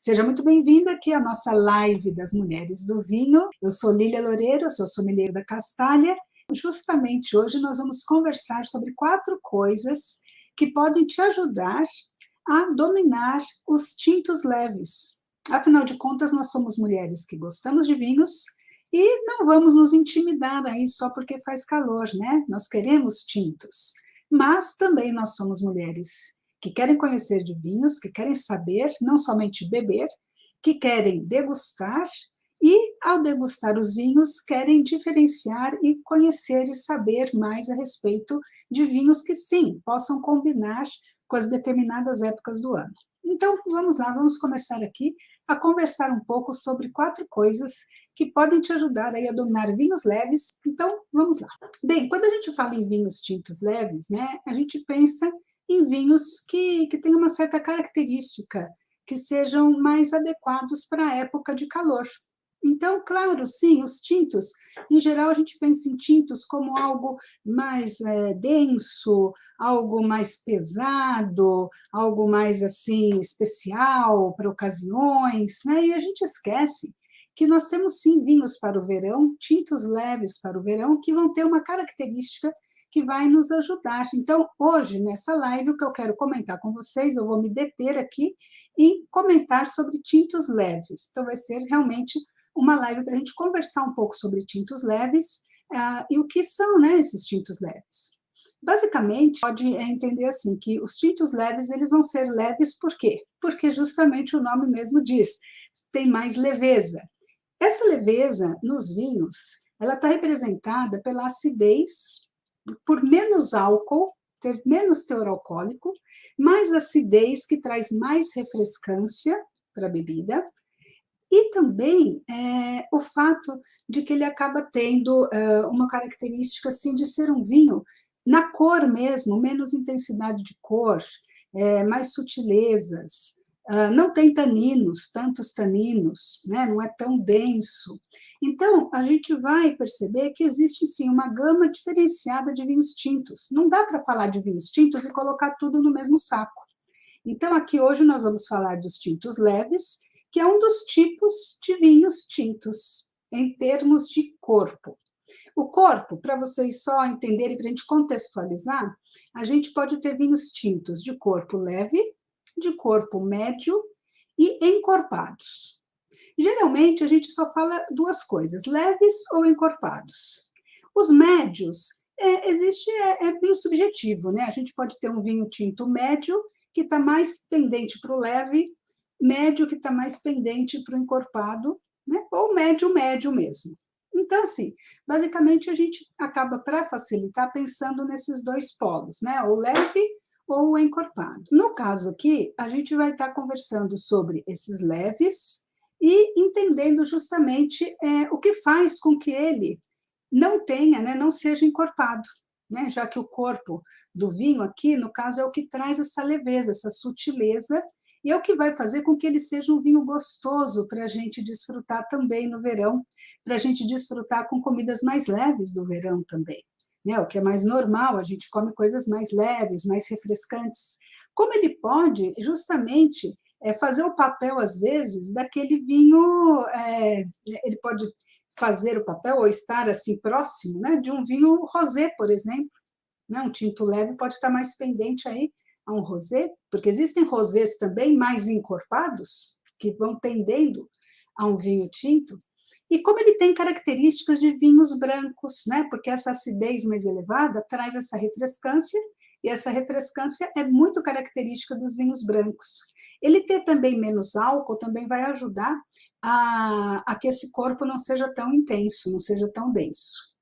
Seja muito bem-vinda aqui à nossa live das Mulheres do Vinho. Eu sou Lília Loureiro, eu sou sommelier da Castalha. Justamente hoje nós vamos conversar sobre 4 coisas que podem te ajudar a dominar os tintos leves. Afinal de contas, nós somos mulheres que gostamos de vinhos e não vamos nos intimidar aí só porque faz calor, né? Nós queremos tintos. Mas também nós somos mulheres que querem conhecer de vinhos, que querem saber, não somente beber, que querem degustar e, ao degustar os vinhos, querem diferenciar e conhecer e saber mais a respeito de vinhos que, sim, possam combinar com as determinadas épocas do ano. Então, vamos lá, vamos começar aqui a conversar um pouco sobre 4 coisas que podem te ajudar aí a dominar vinhos leves. Então, vamos lá. Bem, quando a gente fala em vinhos tintos leves, né, a gente pensa em vinhos que tenham uma certa característica, que sejam mais adequados para a época de calor. Então, claro, sim, os tintos, em geral, a gente pensa em tintos como algo mais denso, algo mais pesado, algo mais assim especial para ocasiões, né? E a gente esquece que nós temos sim vinhos para o verão, tintos leves para o verão, que vão ter uma característica que vai nos ajudar. Então, hoje, nessa live, o que eu quero comentar com vocês, eu vou me deter aqui e comentar sobre tintos leves. Então, vai ser realmente uma live para a gente conversar um pouco sobre tintos leves e o que são, né, esses tintos leves. Basicamente, pode entender assim, que os tintos leves, eles vão ser leves por quê? Porque justamente o nome mesmo diz, tem mais leveza. Essa leveza nos vinhos, ela está representada pela acidez, por menos álcool, ter menos teor alcoólico, mais acidez, que traz mais refrescância para a bebida, e também o fato de que ele acaba tendo uma característica assim, de ser um vinho, na cor mesmo, menos intensidade de cor, mais sutilezas, não tem taninos, tantos taninos, né? Não é tão denso. Então, a gente vai perceber que existe sim uma gama diferenciada de vinhos tintos. Não dá para falar de vinhos tintos e colocar tudo no mesmo saco. Então, aqui hoje nós vamos falar dos tintos leves, que é um dos tipos de vinhos tintos, em termos de corpo. O corpo, para vocês só entenderem, para a gente contextualizar, a gente pode ter vinhos tintos de corpo leve, de corpo médio e encorpados. Geralmente, a gente só fala 2 coisas, leves ou encorpados. Os médios, é meio subjetivo, né? A gente pode ter um vinho tinto médio, que está mais pendente para o leve, médio que está mais pendente para o encorpado, né? Ou médio mesmo. Então, assim, basicamente a gente acaba, para facilitar, pensando nesses 2 polos, né? O leve ou o encorpado. No caso aqui, a gente vai estar conversando sobre esses leves e entendendo justamente o que faz com que ele não tenha, né, não seja encorpado, né? Já que o corpo do vinho aqui, no caso, é o que traz essa leveza, essa sutileza, e é o que vai fazer com que ele seja um vinho gostoso para a gente desfrutar também no verão, para a gente desfrutar com comidas mais leves do verão também. Né? O que é mais normal, a gente come coisas mais leves, mais refrescantes. Como ele pode justamente fazer o papel, às vezes, daquele vinho, ele pode fazer o papel ou estar assim próximo, né, de um vinho rosé, por exemplo, né? Um tinto leve pode estar mais pendente aí a um rosé, porque existem rosés também mais encorpados, que vão tendendo a um vinho tinto, e como ele tem características de vinhos brancos, né? Porque essa acidez mais elevada traz essa refrescância, e essa refrescância é muito característica dos vinhos brancos. Ele ter também menos álcool também vai ajudar a que esse corpo não seja tão intenso, não seja tão denso.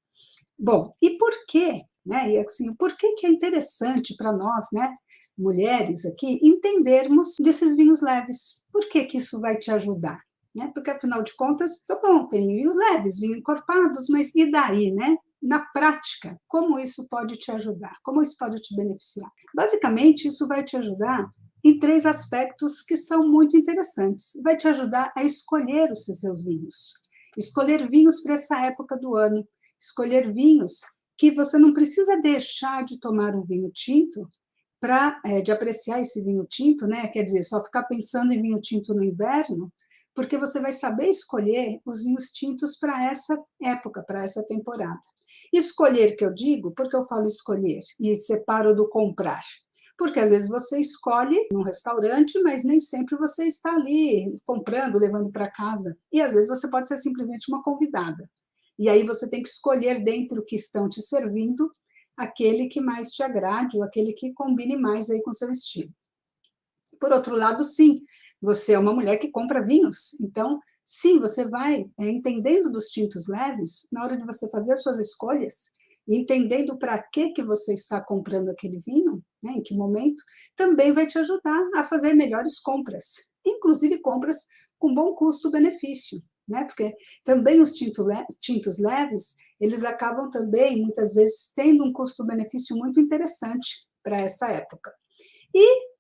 Bom, e por quê? Né? E assim, por que é interessante para nós, né, mulheres aqui, entendermos desses vinhos leves? Por que isso vai te ajudar? Né? Porque, afinal de contas, tá bom, tem vinhos leves, vinhos encorpados, mas e daí, né? Na prática, como isso pode te ajudar? Como isso pode te beneficiar? Basicamente, isso vai te ajudar em 3 aspectos que são muito interessantes. Vai te ajudar a escolher os seus vinhos. Escolher vinhos para essa época do ano. Escolher vinhos que você não precisa deixar de tomar um vinho tinto de apreciar esse vinho tinto, né? Quer dizer, só ficar pensando em vinho tinto no inverno, porque você vai saber escolher os vinhos tintos para essa época, para essa temporada. Escolher, que eu digo, porque eu falo escolher e separo do comprar. Porque às vezes você escolhe num restaurante, mas nem sempre você está ali comprando, levando para casa. E às vezes você pode ser simplesmente uma convidada. E aí você tem que escolher dentro que estão te servindo aquele que mais te agrade ou aquele que combine mais aí com o seu estilo. Por outro lado, sim, você é uma mulher que compra vinhos, então, sim, você vai entendendo dos tintos leves na hora de você fazer as suas escolhas, entendendo para que você está comprando aquele vinho, né, em que momento, também vai te ajudar a fazer melhores compras, inclusive compras com bom custo-benefício, né, porque também os tintos leves, eles acabam também, muitas vezes, tendo um custo-benefício muito interessante para essa época. E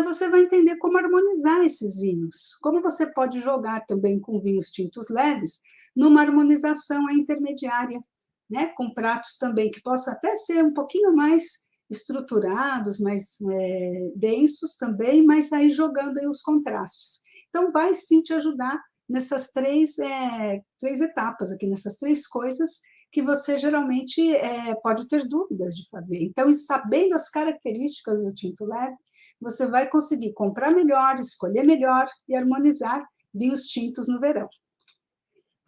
você vai entender como harmonizar esses vinhos, como você pode jogar também com vinhos tintos leves numa harmonização intermediária, né? Com pratos também que possam até ser um pouquinho mais estruturados, mais densos também, mas aí jogando aí os contrastes. Então, vai sim te ajudar nessas três etapas aqui, nessas três coisas que você geralmente pode ter dúvidas de fazer. Então, sabendo as características do tinto leve, você vai conseguir comprar melhor, escolher melhor e harmonizar vinhos tintos no verão.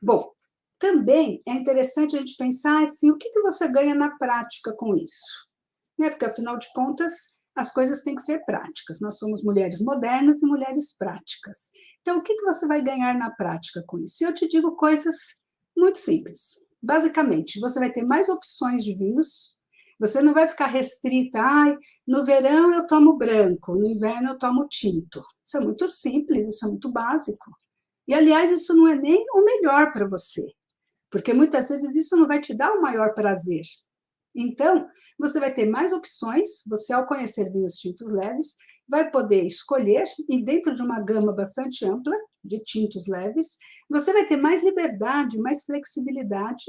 Bom, também é interessante a gente pensar assim, o que você ganha na prática com isso? Né? Porque, afinal de contas, as coisas têm que ser práticas. Nós somos mulheres modernas e mulheres práticas. Então, o que você vai ganhar na prática com isso? E eu te digo coisas muito simples. Basicamente, você vai ter mais opções de vinhos, você não vai ficar restrita, no verão eu tomo branco, no inverno eu tomo tinto. Isso é muito simples, isso é muito básico. E, aliás, isso não é nem o melhor para você, porque muitas vezes isso não vai te dar o maior prazer. Então, você vai ter mais opções, você, ao conhecer vinhos tintos leves, vai poder escolher, e dentro de uma gama bastante ampla de tintos leves, você vai ter mais liberdade, mais flexibilidade,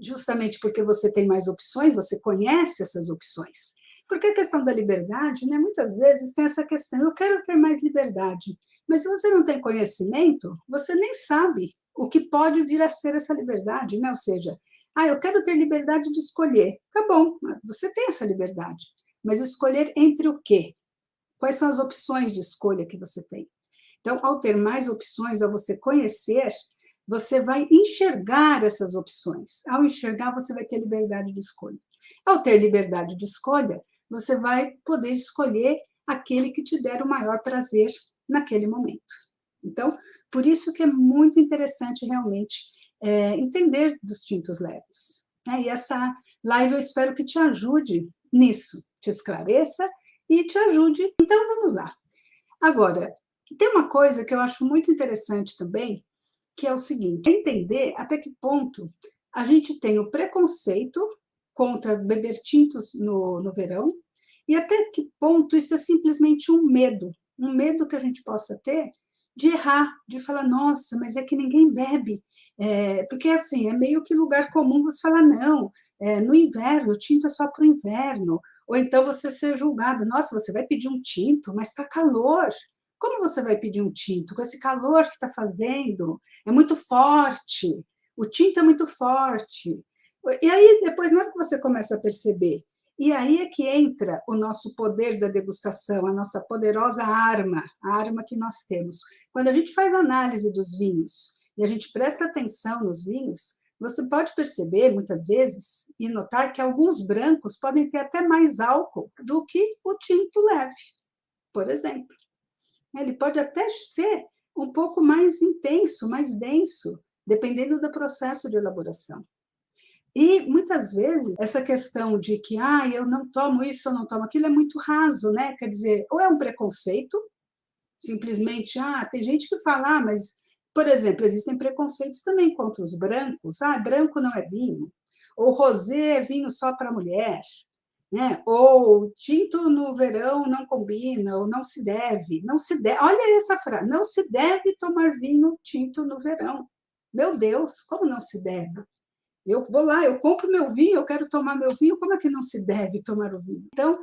justamente porque você tem mais opções, você conhece essas opções. Porque a questão da liberdade, né, muitas vezes tem essa questão, eu quero ter mais liberdade, mas se você não tem conhecimento, você nem sabe o que pode vir a ser essa liberdade, né? Ou seja, eu quero ter liberdade de escolher. Tá bom, você tem essa liberdade, mas escolher entre o quê? Quais são as opções de escolha que você tem? Então, ao ter mais opções, ao você conhecer, você vai enxergar essas opções. Ao enxergar, você vai ter liberdade de escolha. Ao ter liberdade de escolha, você vai poder escolher aquele que te der o maior prazer naquele momento. Então, por isso que é muito interessante realmente entender dos tintos leves. E essa live eu espero que te ajude nisso, te esclareça e te ajude. Então, vamos lá. Agora, tem uma coisa que eu acho muito interessante também, que é o seguinte, entender até que ponto a gente tem o preconceito contra beber tintos no verão e até que ponto isso é simplesmente um medo que a gente possa ter de errar, de falar, nossa, mas é que ninguém bebe. Porque, assim, é meio que lugar comum você falar, não, no inverno, tinto é só para o inverno. Ou então você ser julgado, nossa, você vai pedir um tinto, mas está calor. Como você vai pedir um tinto com esse calor que está fazendo? É muito forte, o tinto é muito forte. E aí, depois, na hora que você começa a perceber, e aí é que entra o nosso poder da degustação, a nossa poderosa arma, a arma que nós temos. Quando a gente faz análise dos vinhos e a gente presta atenção nos vinhos, você pode perceber, muitas vezes, e notar que alguns brancos podem ter até mais álcool do que o tinto leve, por exemplo. Ele pode até ser um pouco mais intenso, mais denso, dependendo do processo de elaboração. E, muitas vezes, essa questão de que eu não tomo isso, eu não tomo aquilo, é muito raso, né? Quer dizer, ou é um preconceito, simplesmente, tem gente que fala, mas, por exemplo, existem preconceitos também contra os brancos, branco não é vinho, ou rosé é vinho só para mulher, né? Ou tinto no verão não combina, ou não se deve, olha essa frase, não se deve tomar vinho tinto no verão. Meu Deus, como não se deve? Eu vou lá, eu compro meu vinho, eu quero tomar meu vinho, como é que não se deve tomar o vinho? Então,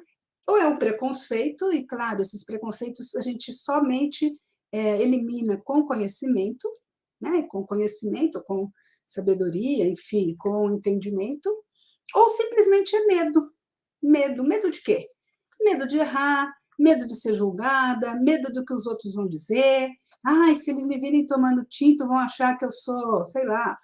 ou é um preconceito, e claro, esses preconceitos a gente somente elimina com conhecimento, né? Com conhecimento, com sabedoria, enfim, com entendimento, ou simplesmente é medo. Medo de quê? Medo de errar, medo de ser julgada, medo do que os outros vão dizer. Ai, se eles me virem tomando tinto, vão achar que eu sou, sei lá,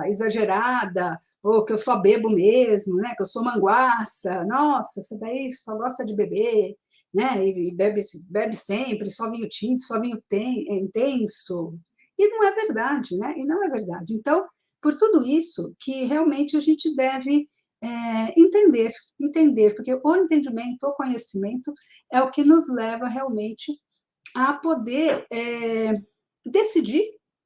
exagerada, ou que eu só bebo mesmo, né? Que eu sou manguaça. Nossa, essa daí só gosta de beber, né? E bebe sempre, só vinho tinto, só vinho intenso. E não é verdade, né? E não é verdade. Então, por tudo isso que realmente a gente deve entender, porque o entendimento, o conhecimento é o que nos leva realmente a poder decidir,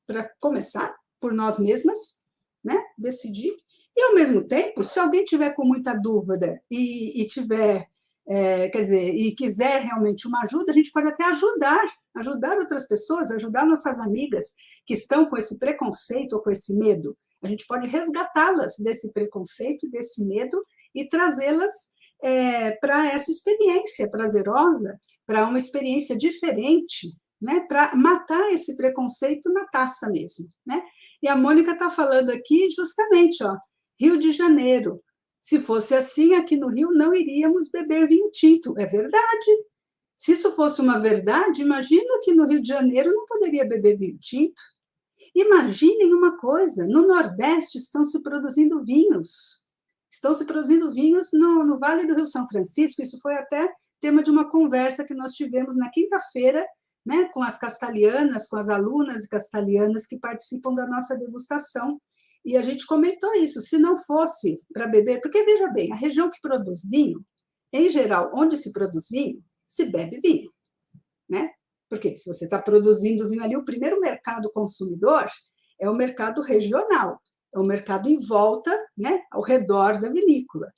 para começar, por nós mesmas, né? Decidir. E, ao mesmo tempo, se alguém tiver com muita dúvida e tiver, quer dizer, e quiser realmente uma ajuda, a gente pode até ajudar outras pessoas, ajudar nossas amigas que estão com esse preconceito ou com esse medo. A gente pode resgatá-las desse preconceito, desse medo e trazê-las para essa experiência prazerosa, para uma experiência diferente, né? Para matar esse preconceito na taça mesmo, né? E a Mônica está falando aqui justamente, ó, Rio de Janeiro. Se fosse assim, aqui no Rio não iríamos beber vinho tinto. É verdade. Se isso fosse uma verdade, imagina que no Rio de Janeiro não poderia beber vinho tinto. Imaginem uma coisa, no Nordeste estão se produzindo vinhos. Estão se produzindo vinhos no Vale do Rio São Francisco. Isso foi até tema de uma conversa que nós tivemos na quinta-feira, né, com as castelhanas, com as alunas castelhanas que participam da nossa degustação. E a gente comentou isso, se não fosse para beber, porque veja bem, a região que produz vinho, em geral, onde se produz vinho, se bebe vinho, né? Porque se você está produzindo vinho ali, o primeiro mercado consumidor é o mercado regional, é o mercado em volta, né, ao redor da vinícola.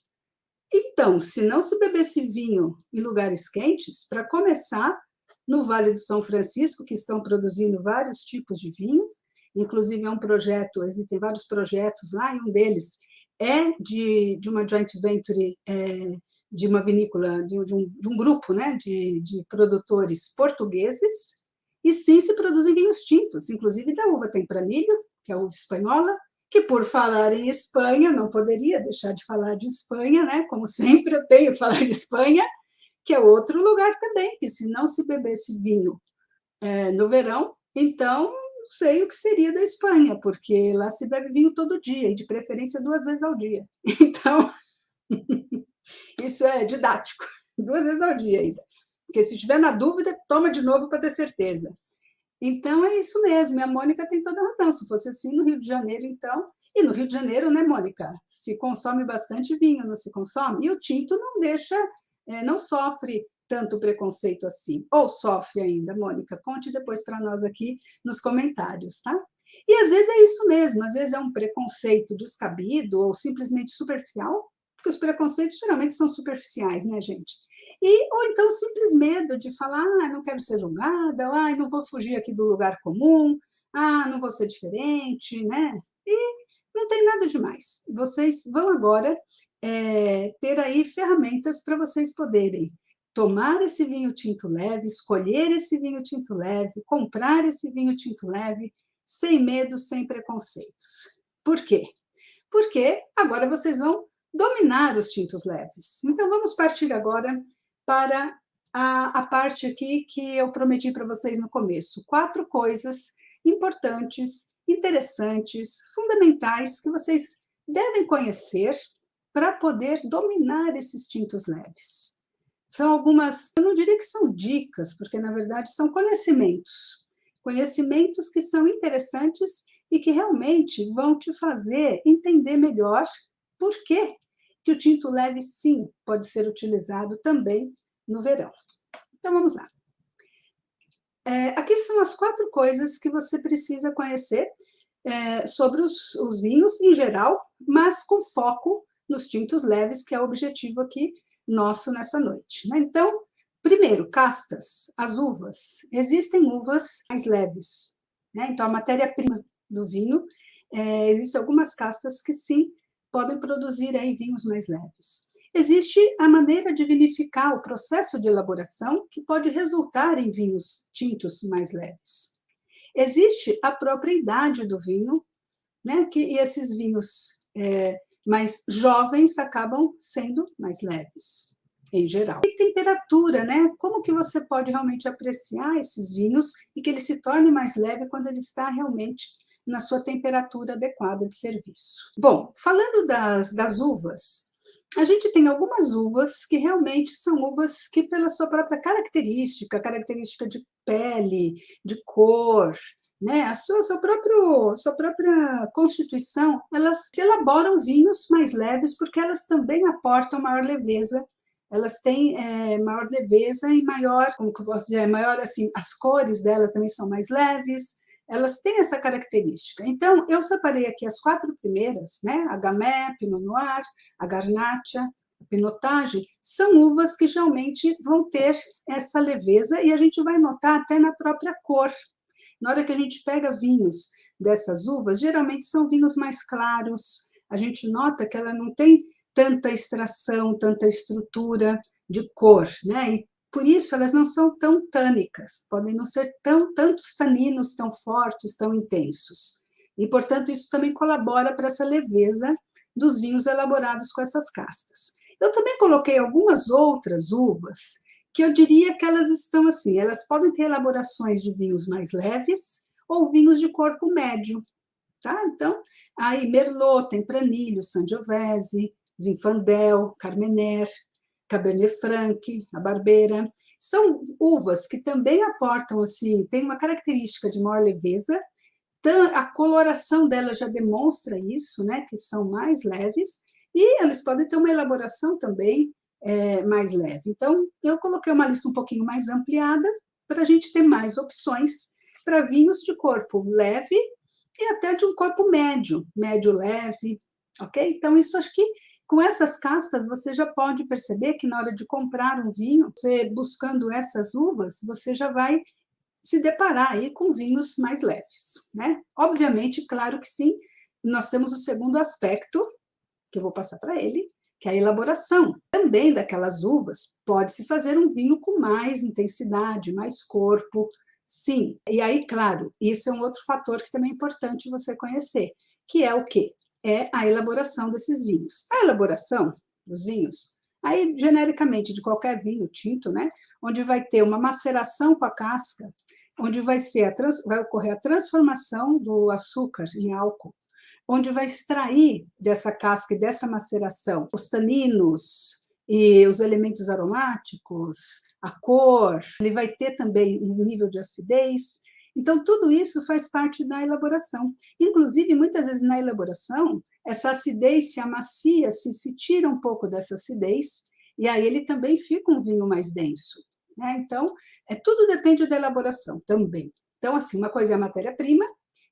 Então, se não se bebesse vinho em lugares quentes, para começar, no Vale do São Francisco, que estão produzindo vários tipos de vinhos, inclusive é um projeto, existem vários projetos lá, e um deles é de uma joint venture de uma vinícola, de um grupo, né, de produtores portugueses, e sim se produzem vinhos tintos, inclusive da uva tempranillo, que é a uva espanhola, que por falar em Espanha, não poderia deixar de falar de Espanha, né? Como sempre eu tenho que falar de Espanha, que é outro lugar também, que se não se bebesse vinho no verão, então não sei o que seria da Espanha, porque lá se bebe vinho todo dia, e de preferência 2 vezes ao dia. Então, isso é didático, 2 vezes ao dia ainda. Porque se tiver na dúvida, toma de novo para ter certeza. Então, é isso mesmo, e a Mônica tem toda a razão. Se fosse assim no Rio de Janeiro, então. E no Rio de Janeiro, né, Mônica? Se consome bastante vinho, não se consome? E o tinto não deixa, não sofre tanto preconceito assim. Ou sofre ainda, Mônica? Conte depois para nós aqui nos comentários, tá? E às vezes é isso mesmo, às vezes é um preconceito descabido ou simplesmente superficial, porque os preconceitos geralmente são superficiais, né, gente? Ou então simples medo de falar, não quero ser julgada, não vou fugir aqui do lugar comum, não vou ser diferente, né? E não tem nada demais. Vocês vão agora ter aí ferramentas para vocês poderem tomar esse vinho tinto leve, escolher esse vinho tinto leve, comprar esse vinho tinto leve, sem medo, sem preconceitos. Por quê? Porque agora vocês vão dominar os tintos leves. Então, vamos partir agora para a parte aqui que eu prometi para vocês no começo. 4 coisas importantes, interessantes, fundamentais que vocês devem conhecer para poder dominar esses tintos leves. São algumas, eu não diria que são dicas, porque na verdade são conhecimentos. Conhecimentos que são interessantes e que realmente vão te fazer entender melhor por que o tinto leve, sim, pode ser utilizado também no verão. Então, vamos lá. Aqui são as 4 coisas que você precisa conhecer sobre os vinhos em geral, mas com foco nos tintos leves, que é o objetivo aqui nosso nessa noite, né? Então, primeiro, castas, as uvas. Existem uvas mais leves, né? Então, a matéria-prima do vinho, existem algumas castas que sim podem produzir aí vinhos mais leves. Existe a maneira de vinificar, o processo de elaboração, que pode resultar em vinhos tintos mais leves. Existe a própria idade do vinho, né? E esses vinhos mais jovens acabam sendo mais leves, em geral. E temperatura, né? Como que você pode realmente apreciar esses vinhos e que ele se torne mais leve quando ele está realmente na sua temperatura adequada de serviço? Bom, falando das uvas, a gente tem algumas uvas que realmente são uvas que, pela sua própria característica de pele, de cor, né, a sua própria constituição, elas se elaboram vinhos mais leves porque elas também aportam maior leveza. Elas têm maior leveza e maior, como que eu posso dizer, maior assim, as cores delas também são mais leves. Elas têm essa característica. Então, eu separei aqui as 4 primeiras, né? A Gamay, Pinot Noir, a Garnacha, a Pinotage, são uvas que geralmente vão ter essa leveza e a gente vai notar até na própria cor. Na hora que a gente pega vinhos dessas uvas, geralmente são vinhos mais claros, a gente nota que ela não tem tanta extração, tanta estrutura de cor, né? E por isso elas não são tão tânicas, podem não ser tantos taninos tão fortes, tão intensos. E, portanto, isso também colabora para essa leveza dos vinhos elaborados com essas castas. Eu também coloquei algumas outras uvas que eu diria que elas estão assim, elas podem ter elaborações de vinhos mais leves ou vinhos de corpo médio, tá? Então, aí Merlot, Tempranillo, Sangiovese, Zinfandel, Carmener, Cabernet Franc, a Barbera, são uvas que também aportam, assim, tem uma característica de maior leveza, a coloração delas já demonstra isso, né, que são mais leves, e eles podem ter uma elaboração também mais leve. Então, eu coloquei uma lista um pouquinho mais ampliada, para a gente ter mais opções para vinhos de corpo leve e até de um corpo médio, médio-leve, ok? Então, isso acho que com essas castas, você já pode perceber que na hora de comprar um vinho, você buscando essas uvas, você já vai se deparar aí com vinhos mais leves, né? Obviamente, claro que sim, nós temos o segundo aspecto, que eu vou passar para ele, que é a elaboração. Também daquelas uvas, pode-se fazer um vinho com mais intensidade, mais corpo, sim. E aí, claro, isso é um outro fator que também é importante você conhecer, que é o quê? É a elaboração desses vinhos. A elaboração dos vinhos, aí genericamente de qualquer vinho tinto, né, onde vai ter uma maceração com a casca, onde vai ocorrer a transformação do açúcar em álcool, onde vai extrair dessa casca e dessa maceração os taninos e os elementos aromáticos, a cor, ele vai ter também um nível de acidez. Então, tudo isso faz parte da elaboração. Inclusive, muitas vezes na elaboração, essa acidez se amacia, se tira um pouco dessa acidez, e aí ele também fica um vinho mais denso, né? Então, tudo depende da elaboração também. Então, assim, uma coisa é a matéria-prima,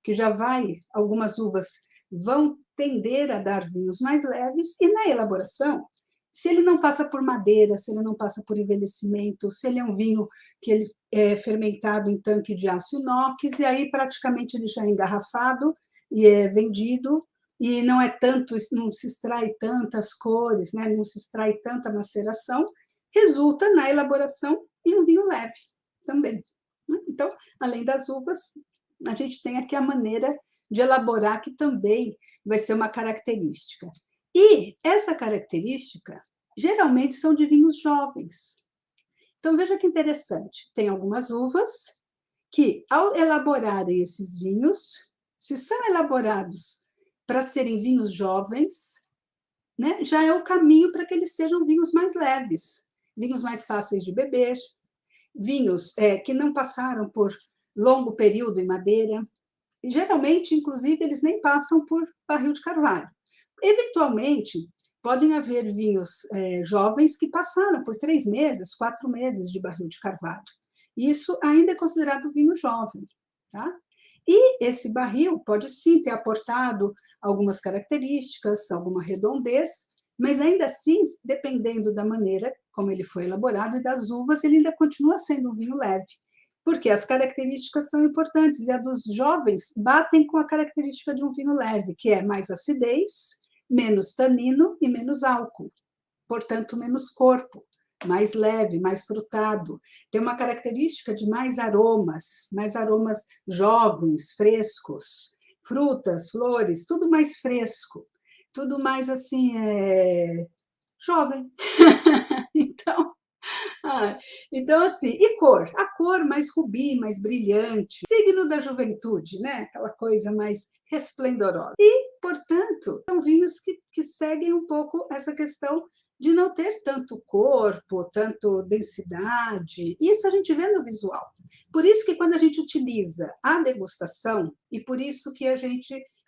que já vai, algumas uvas vão tender a dar vinhos mais leves, e na elaboração, se ele não passa por madeira, se ele não passa por envelhecimento, se ele é um vinho que ele é fermentado em tanque de aço inox, e aí praticamente ele já é engarrafado e é vendido, e não é tanto, não se extrai tantas cores, né? Não se extrai tanta maceração, resulta na elaboração em um vinho leve também. Então, além das uvas, a gente tem aqui a maneira de elaborar, que também vai ser uma característica. E essa característica, geralmente, são de vinhos jovens. Então, veja que interessante, tem algumas uvas que, ao elaborarem esses vinhos, se são elaborados para serem vinhos jovens, né, já é o caminho para que eles sejam vinhos mais leves, vinhos mais fáceis de beber, vinhos que não passaram por longo período em madeira. Geralmente, inclusive, eles nem passam por barril de carvalho. Eventualmente, podem haver vinhos jovens que passaram por 3 meses, 4 meses de barril de carvalho. Isso ainda é considerado vinho jovem, tá? E esse barril pode sim ter aportado algumas características, alguma redondez, mas ainda assim, dependendo da maneira como ele foi elaborado e das uvas, ele ainda continua sendo um vinho leve, porque as características são importantes, e a dos jovens batem com a característica de um vinho leve, que é mais acidez, menos tanino e menos álcool. portanto, menos corpo, mais leve, mais frutado. Tem uma característica de mais aromas jovens, frescos, frutas, flores, tudo mais fresco, tudo mais assim, jovem. Então, então, assim, e cor? A cor mais rubi, mais brilhante, signo da juventude, né? Aquela coisa mais resplendorosa. E, portanto, são vinhos que seguem um pouco essa questão de não ter tanto corpo, tanto densidade. Isso a gente vê no visual. Por isso que quando a gente utiliza a degustação, e por isso que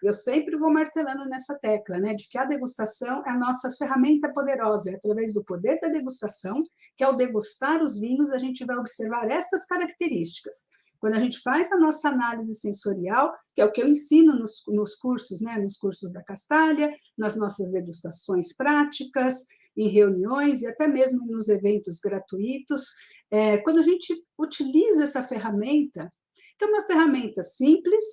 eu sempre vou martelando nessa tecla, né, de que a degustação é a nossa ferramenta poderosa, é através do poder da degustação, que ao degustar os vinhos, a gente vai observar essas características. Quando a gente faz a nossa análise sensorial, que é o que eu ensino nos cursos, né, nos cursos da Castalha, nas nossas degustações práticas, em reuniões e até mesmo nos eventos gratuitos, quando a gente utiliza essa ferramenta, que é uma ferramenta simples,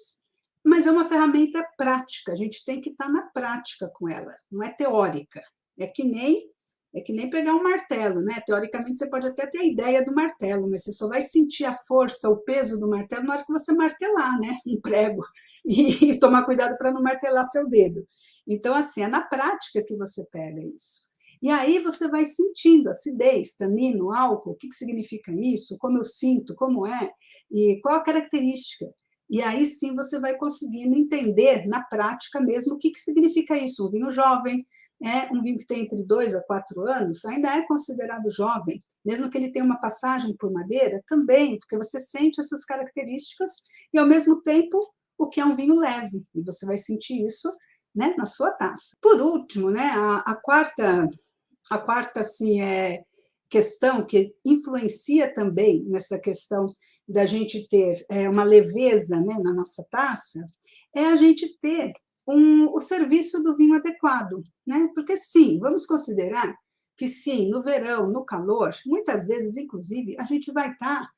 mas é uma ferramenta prática, a gente tem que estar na prática com ela, não é teórica. É que nem pegar um martelo, né? Teoricamente, você pode até ter a ideia do martelo, mas você só vai sentir a força, o peso do martelo na hora que você martelar, né? Um prego, e tomar cuidado para não martelar seu dedo. Então, assim, é na prática que você pega isso. E aí você vai sentindo acidez, tanino, álcool, o que significa isso, como eu sinto, como é, e qual a característica. E aí sim você vai conseguindo entender na prática mesmo o que significa isso. Um vinho jovem, um vinho que tem entre 2 a 4 anos, ainda é considerado jovem, mesmo que ele tenha uma passagem por madeira, também, porque você sente essas características e, ao mesmo tempo, o que é um vinho leve, e você vai sentir isso, né, na sua taça. Por último, né, a quarta assim, questão que influencia também nessa questão da gente ter uma leveza, né, na nossa taça, é a gente ter o serviço do vinho adequado, né? Porque sim, vamos considerar que sim, no verão, no calor, muitas vezes, inclusive, a gente vai estar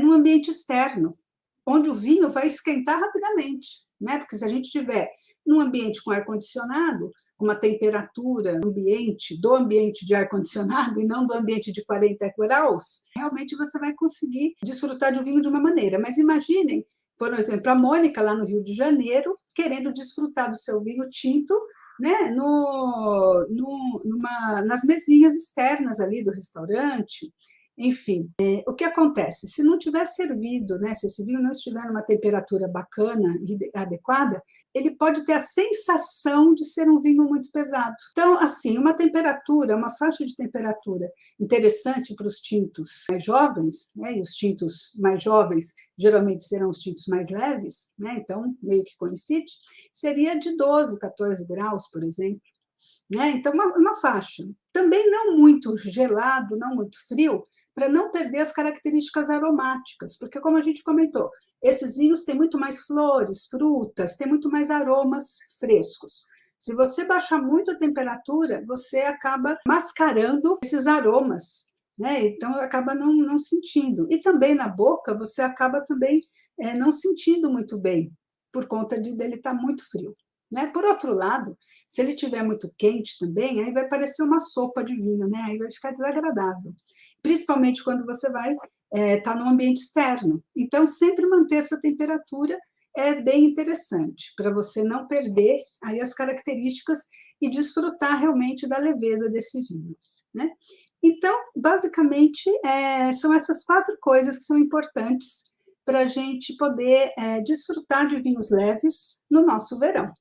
num ambiente externo, onde o vinho vai esquentar rapidamente, né? Porque se a gente tiver num ambiente com ar-condicionado, com uma temperatura do ambiente de ar-condicionado e não do ambiente de 40 graus, realmente você vai conseguir desfrutar do vinho de uma maneira. Mas imaginem, por exemplo, a Mônica, lá no Rio de Janeiro, querendo desfrutar do seu vinho tinto, né, nas mesinhas externas ali do restaurante. Enfim, o que acontece? Se não tiver servido, né, se esse vinho não estiver numa temperatura bacana e adequada, ele pode ter a sensação de ser um vinho muito pesado. Então, assim, uma faixa de temperatura interessante para os tintos mais jovens, né, e os tintos mais jovens geralmente serão os tintos mais leves, né, então meio que coincide, seria de 12, 14 graus, por exemplo. Né? Então, uma faixa. Também não muito gelado, não muito frio, para não perder as características aromáticas, porque, como a gente comentou, esses vinhos têm muito mais flores, frutas, têm muito mais aromas frescos. Se você baixar muito a temperatura, você acaba mascarando esses aromas, né? Então acaba não sentindo. E também na boca, você acaba também não sentindo muito bem, por conta dele estar muito frio. Né? Por outro lado, se ele estiver muito quente também, aí vai parecer uma sopa de vinho, né? Aí vai ficar desagradável. Principalmente quando você vai estar num ambiente externo. Então, sempre manter essa temperatura é bem interessante, para você não perder aí as características e desfrutar realmente da leveza desse vinho. Né? Então, basicamente, são essas 4 coisas que são importantes para a gente poder desfrutar de vinhos leves no nosso verão.